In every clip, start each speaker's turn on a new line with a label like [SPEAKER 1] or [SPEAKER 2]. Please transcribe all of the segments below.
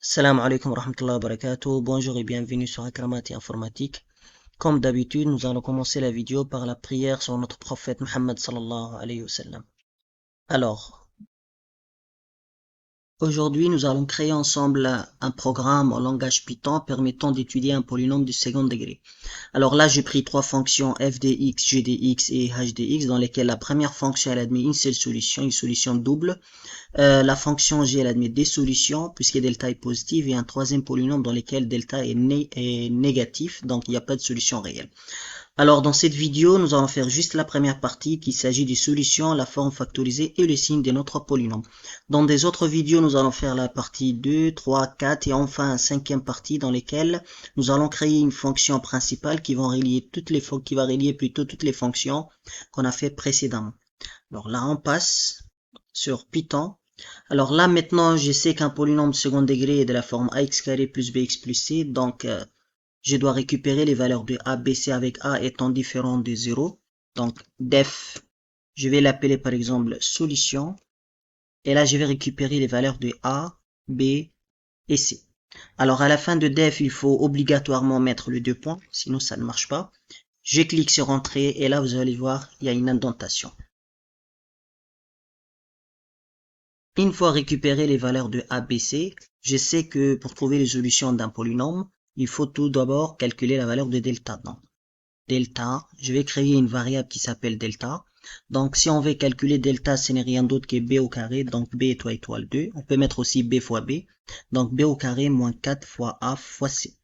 [SPEAKER 1] Salam alaikum wa rahmatullahi wa barakatuh. Bonjour et bienvenue sur Akramati Informatique. Comme d'habitude, nous allons commencer la vidéo par la prière sur notre prophète Muhammad sallallahu alayhi wa sallam. Alors, aujourd'hui, nous allons créer ensemble un programme en langage Python permettant d'étudier un polynôme du second degré. Alors là, j'ai pris trois fonctions fdx, gdx et hdx dans lesquelles la première fonction elle admet une seule solution, une solution double. La fonction g elle admet des solutions puisque delta est positive et un troisième polynôme dans lequel delta est négatif, donc il n'y a pas de solution réelle. Alors dans cette vidéo, nous allons faire juste la première partie qui s'agit des solutions, la forme factorisée et le signe de notre polynôme. Dans des autres vidéos, nous allons faire la partie 2, 3, 4 et enfin une cinquième partie dans lesquelles nous allons créer une fonction principale qui va relier toutes les fonctions qu'on a fait précédemment. Alors là, on passe sur Python. Alors là, maintenant, je sais qu'un polynôme de second degré est de la forme ax carré plus bx plus c, donc je dois récupérer les valeurs de a, b, c avec a étant différent de 0. Donc def, je vais l'appeler par exemple solution. Et là, je vais récupérer les valeurs de a, b et c. Alors à la fin de def, il faut obligatoirement mettre le deux points, sinon ça ne marche pas. Je clique sur entrée et là, vous allez voir, il y a une indentation. Une fois récupéré les valeurs de a, b, c, je sais que pour trouver les solutions d'un polynôme, il faut tout d'abord calculer la valeur de delta. Donc, delta, je vais créer une variable qui s'appelle delta. Donc, si on veut calculer delta, ce n'est rien d'autre que b au carré, donc b étoile 2. On peut mettre aussi b fois b. Donc, b au carré moins 4 fois a fois c.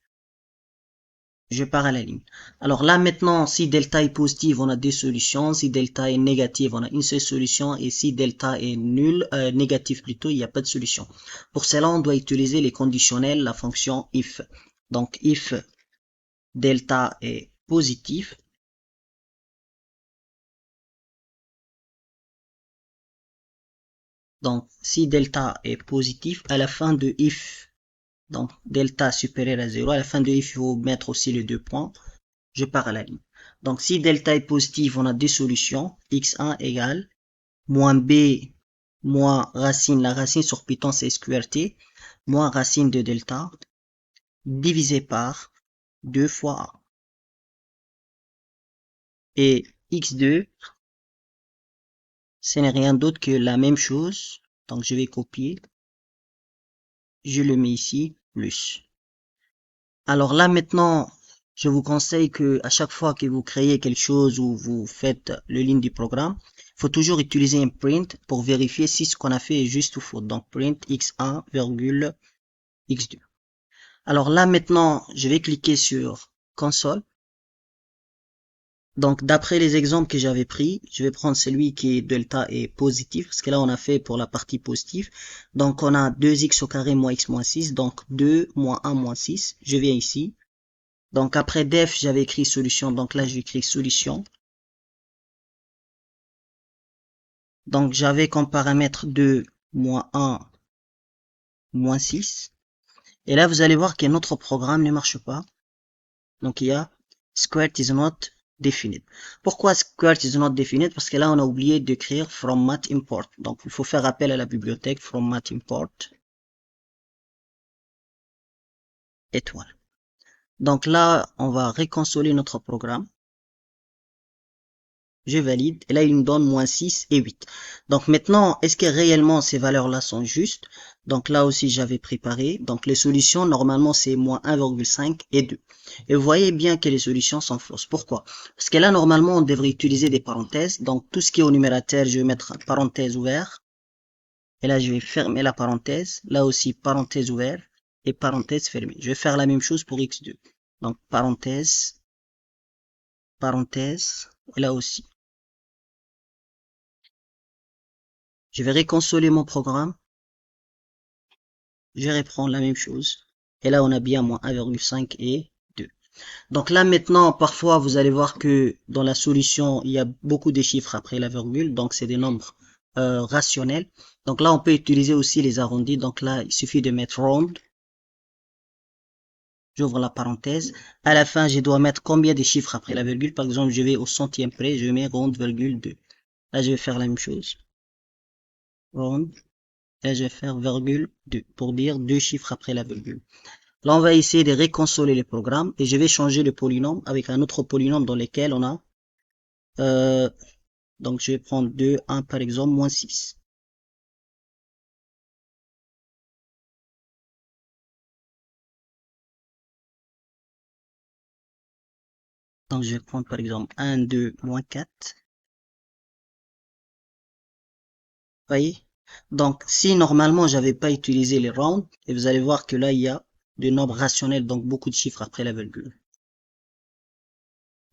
[SPEAKER 1] Je pars à la ligne. Alors là maintenant, si delta est positive, on a deux solutions. Si delta est négative, on a une seule solution. Et si delta est nul, négatif plutôt, il n'y a pas de solution. Pour cela, on doit utiliser les conditionnels, la fonction if. Donc if delta est positif, donc si delta est positif, à la fin de if, donc delta supérieur à 0, à la fin de if, il faut mettre aussi les deux points. Je pars à la ligne. Donc si delta est positif, on a deux solutions. x1 égale moins b moins racine, la racine sur Python c'est sqrt, moins racine de delta, divisé par 2 fois a. Et x2, ce n'est rien d'autre que la même chose. Donc je vais copier, je le mets ici, plus. Alors là maintenant, je vous conseille que à chaque fois que vous créez quelque chose ou vous faites le ligne du programme, il faut toujours utiliser un print pour vérifier si ce qu'on a fait est juste ou faux. Donc print x1, x2. Alors là maintenant, je vais cliquer sur console. Donc d'après les exemples que j'avais pris, je vais prendre celui qui est delta est positif, parce que là on a fait pour la partie positive. Donc on a 2x au carré moins x moins 6, donc 2 moins 1 moins 6. Je viens ici. Donc après def, j'avais écrit solution, donc là j'écris solution. Donc j'avais comme paramètre 2 moins 1 moins 6. Et là vous allez voir que notre programme ne marche pas. Donc il y a squared is not definite. Pourquoi squared is not definite? Parce que là on a oublié d'écrire from math import. Donc il faut faire appel à la bibliothèque from math import étoile. Donc là on va réconsoler notre programme. Je valide, et là il me donne moins 6 et 8. Donc maintenant, est-ce que réellement ces valeurs-là sont justes? Donc là aussi j'avais préparé, donc les solutions normalement c'est moins 1,5 et 2. Et vous voyez bien que les solutions sont fausses. Pourquoi? Parce que là normalement on devrait utiliser des parenthèses, donc tout ce qui est au numérateur je vais mettre parenthèse ouverte, et là je vais fermer la parenthèse, là aussi parenthèse ouverte, et parenthèse fermée. Je vais faire la même chose pour x2. Donc parenthèse, parenthèse, et là aussi. Je vais réconsoler mon programme. Je reprends la même chose. Et là, on a bien moins 1,5 et 2. Donc là, maintenant, parfois, vous allez voir que dans la solution, il y a beaucoup de chiffres après la virgule. Donc, c'est des nombres rationnels. Donc là, on peut utiliser aussi les arrondis. Donc là, il suffit de mettre round. J'ouvre la parenthèse. À la fin, je dois mettre combien de chiffres après la virgule. Par exemple, je vais au centième près, je mets round virgule 2. Là, je vais faire la même chose. Round Et là, je vais faire virgule 2 pour dire deux chiffres après la virgule. Là, on va essayer de réconsoler le programme et je vais changer le polynôme avec un autre polynôme dans lequel on a, donc je vais prendre 2, 1 par exemple, moins 6. Donc je vais prendre par exemple 1, 2, moins 4. Vous voyez? Donc si normalement j'avais pas utilisé les rounds, et vous allez voir que là il y a des nombres rationnels, donc beaucoup de chiffres après la virgule.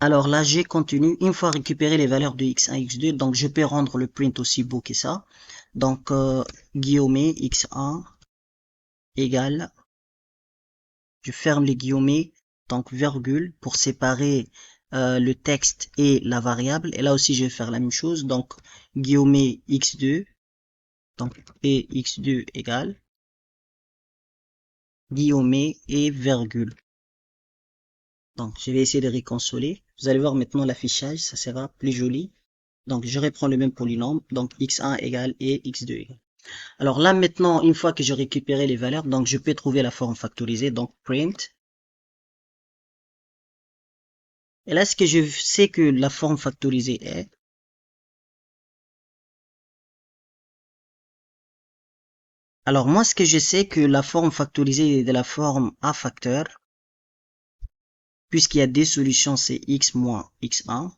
[SPEAKER 1] Alors là, j'ai continue. Une fois récupéré les valeurs de x1, x2, donc je peux rendre le print aussi beau que ça. Donc, guillemets x1 égale, je ferme les guillemets, donc virgule pour séparer le texte et la variable. Et là aussi, je vais faire la même chose. Donc, guillemets x2, donc et x2 égale, guillemets et virgule. Donc, je vais essayer de réconsoler. Vous allez voir maintenant l'affichage, ça sera plus joli. Donc, je reprends le même polynôme. Donc, x1 égale et x2 égale. Alors là, maintenant, une fois que j'ai récupéré les valeurs, donc je peux trouver la forme factorisée. Donc, print. Et là, ce que je sais que la forme factorisée est, alors moi, ce que je sais que la forme factorisée est de la forme A facteur, puisqu'il y a des solutions, c'est x moins x1,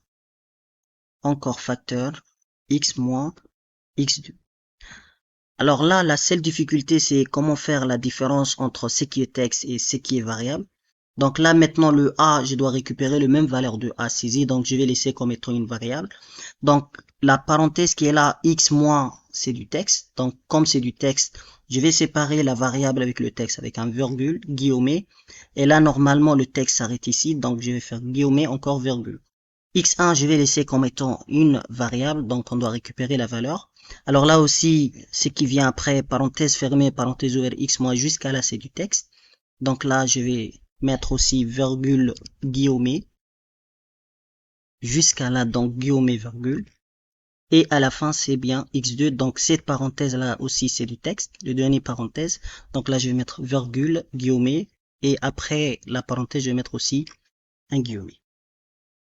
[SPEAKER 1] encore facteur, x moins x2. Alors là, la seule difficulté, c'est comment faire la différence entre ce qui est texte et ce qui est variable. Donc là, maintenant, le A, je dois récupérer le même valeur de A saisi, donc je vais laisser comme étant une variable. Donc, la parenthèse qui est là, x moins, c'est du texte. Donc, comme c'est du texte, je vais séparer la variable avec le texte avec un virgule, guillemets. Et là, normalement, le texte s'arrête ici, donc je vais faire guillemets, encore virgule. x1, je vais laisser comme étant une variable, donc on doit récupérer la valeur. Alors là aussi, ce qui vient après, parenthèse fermée, parenthèse ouverte, x moins, jusqu'à là, c'est du texte. Donc là, je vais mettre aussi virgule, guillemets, jusqu'à là, donc guillemets, virgule. Et à la fin, c'est bien x2. Donc cette parenthèse-là aussi, c'est du texte, le dernier parenthèse. Donc là, je vais mettre virgule, guillemets. Et après la parenthèse, je vais mettre aussi un guillemet.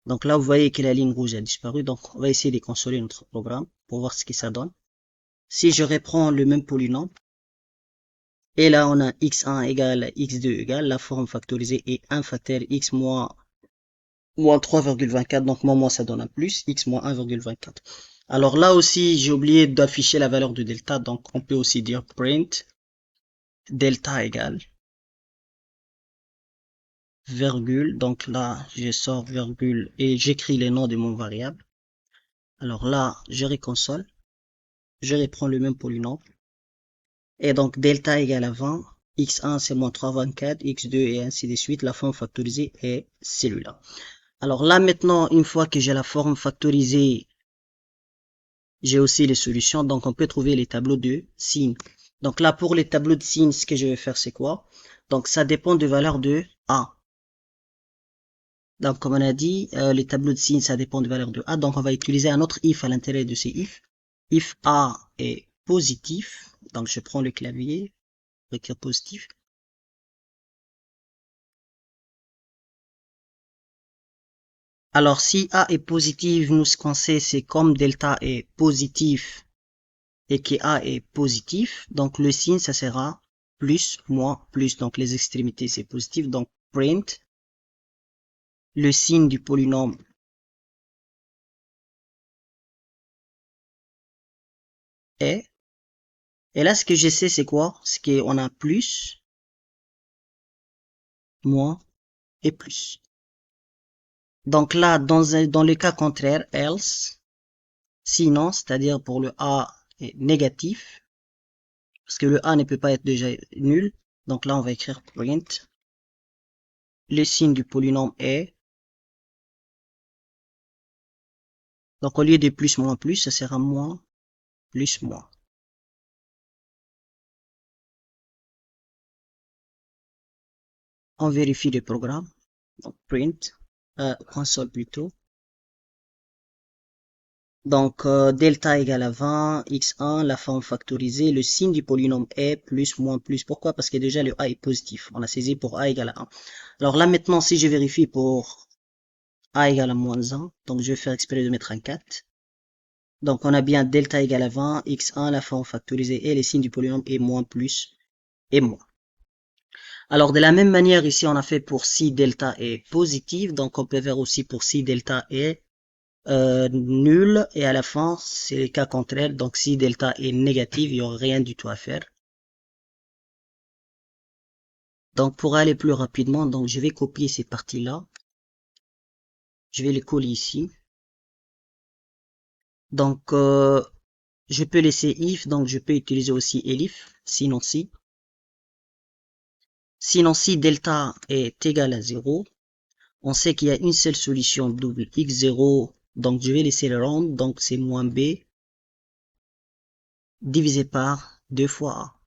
[SPEAKER 1] Donc là, vous voyez que la ligne rouge a disparu. Donc, on va essayer de consoler notre programme pour voir ce que ça donne. Si je reprends le même polynôme, et là, on a x1 égale x2 égale, la forme factorisée est 1 facteur x moins 3,24. Donc, moi, ça donne un plus, x moins 1,24. Alors là aussi, j'ai oublié d'afficher la valeur de delta. Donc, on peut aussi dire print delta égale virgule. Donc là, je sors virgule et j'écris les noms de mon variable. Alors là, je réconsole. Je reprends le même polynôme. Et donc, delta égale à 20, x1 c'est moins 3,24, x2 et ainsi de suite. La forme factorisée est celui-là. Alors là, maintenant, une fois que j'ai la forme factorisée, j'ai aussi les solutions. Donc, on peut trouver les tableaux de signes. Donc là, pour les tableaux de signes, ce que je vais faire, c'est quoi? Donc, ça dépend de valeur de A. Donc, comme on a dit, les tableaux de signes, ça dépend de valeur de A. Donc, on va utiliser un autre if à l'intérieur de ces if. If A est positif, donc je prends le clavier, écrire positif. Alors, si A est positif, nous, ce qu'on sait, c'est comme delta est positif et que A est positif, donc le signe, ça sera plus, moins, plus. Donc, les extrémités, c'est positif. Donc, print, le signe du polynôme est. Et là, ce que je sais, c'est quoi? C'est qu'on a plus, moins et plus. Donc là, dans le cas contraire, else, sinon, c'est-à-dire pour le A est négatif, parce que le A ne peut pas être déjà nul. Donc là, on va écrire print. Le signe du polynôme est. Donc au lieu de plus, moins, plus, ça sera moins, plus, moins. On vérifie le programme. Donc print, console plutôt. Donc, delta égale à 20, x1, la forme factorisée, le signe du polynôme est plus, moins, plus. Pourquoi? Parce que déjà le a est positif. On a saisi pour a égale à 1. Alors là, maintenant, si je vérifie pour a égale à moins 1, donc je vais faire exprès de mettre un 4. Donc, on a bien delta égale à 20, x1, la forme factorisée et les signes du polynôme est moins, plus et moins. Alors, de la même manière, ici, on a fait pour si delta est positif, donc on peut faire aussi pour si delta est nul, et à la fin, c'est le cas contraire, donc si delta est négatif, il n'y aura rien du tout à faire. Donc, pour aller plus rapidement, donc je vais copier ces parties-là, je vais les coller ici. Donc, je peux laisser if, donc je peux utiliser aussi elif, sinon si. Sinon, si delta est égal à 0, on sait qu'il y a une seule solution double x0, donc je vais laisser le round, donc c'est moins b divisé par 2 fois a.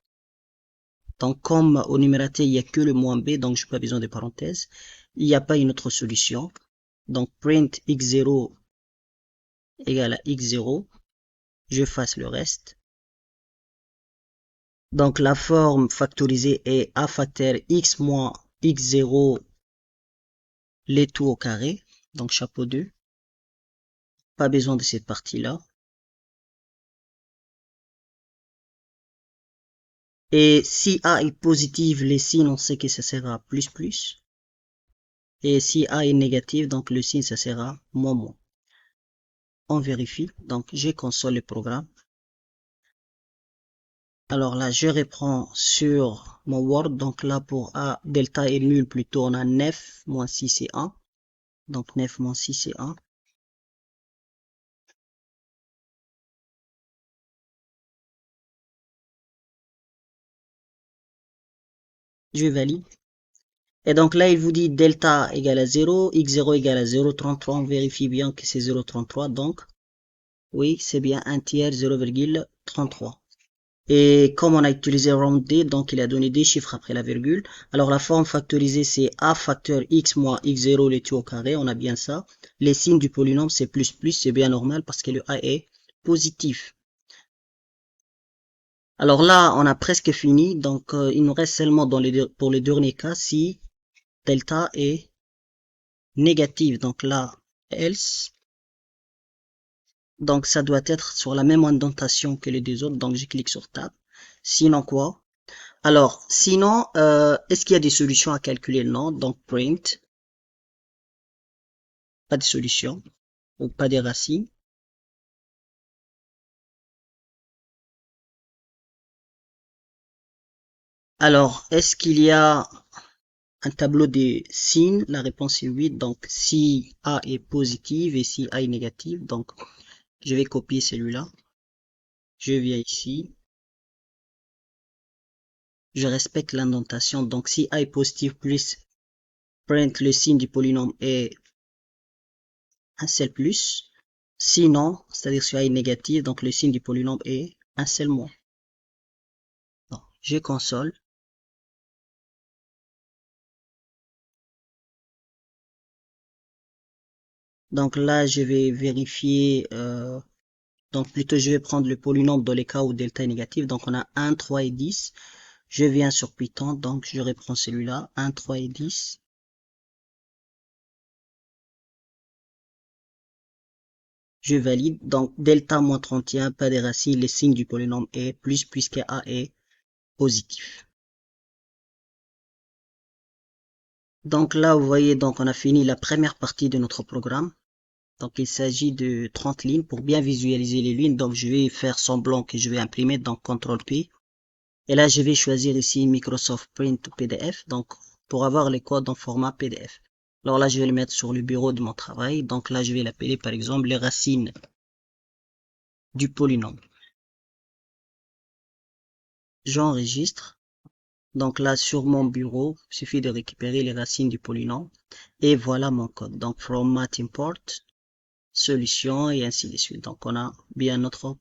[SPEAKER 1] Donc comme au numérateur il n'y a que le moins b, donc je n'ai pas besoin de parenthèses, il n'y a pas une autre solution. Donc print x0 égale à x0, je fasse le reste. Donc la forme factorisée est a facteur x moins x0, les tout au carré, donc chapeau 2. Pas besoin de cette partie-là. Et si A est positive, les signes, on sait que ça sera plus plus. Et si A est négatif, donc le signe, ça sera moins moins. On vérifie. Donc, j'ai console le programme. Alors là, je reprends sur mon Word. Donc là, pour A, delta est nul, plutôt, on a 9, moins 6 et 1. Donc 9 moins 6 et 1. Je valide. Et donc là, il vous dit delta égale à 0, x0 égale à 0,33. On vérifie bien que c'est 0,33. Donc, oui, c'est bien un tiers 0,33. Et comme on a utilisé rounded, donc il a donné des chiffres après la virgule. Alors la forme factorisée, c'est a facteur x moins x0 le tout au carré, on a bien ça. Les signes du polynôme, c'est plus plus, c'est bien normal parce que le a est positif. Alors là, on a presque fini, donc il nous reste seulement pour le dernier cas si delta est négatif. Donc là, else, donc ça doit être sur la même indentation que les deux autres, donc je clique sur tab. Sinon quoi? Alors, sinon, est-ce qu'il y a des solutions à calculer? Non. Donc, print, pas de solution, ou pas de racines. Alors, est-ce qu'il y a un tableau des signes? La réponse est oui. Donc, si A est positive et si A est négative, donc, je vais copier celui-là. Je viens ici. Je respecte l'indentation. Donc, si A est positive plus print le signe du polynôme est un seul plus. Sinon, c'est-à-dire si A est négatif, donc le signe du polynôme est un seul moins. Donc, je console. Donc là, je vais vérifier, donc plutôt je vais prendre le polynôme dans les cas où delta est négatif. Donc on a 1, 3 et 10. Je viens sur Python, donc je reprends celui-là, 1, 3 et 10. Je valide, donc delta moins 31, pas de racines, les signes du polynôme est plus puisque A est positif. Donc là, vous voyez, donc on a fini la première partie de notre programme. Donc il s'agit de 30 lignes. Pour bien visualiser les lignes, donc je vais faire semblant que je vais imprimer, donc CTRL-P. Et là, je vais choisir ici Microsoft Print PDF, donc pour avoir les codes en format PDF. Alors là, je vais le mettre sur le bureau de mon travail. Donc là, je vais l'appeler par exemple les racines du polynôme. J'enregistre. Donc là, sur mon bureau, il suffit de récupérer les racines du polynôme. Et voilà mon code. Donc from math import, solution et ainsi de suite. Donc on a bien notre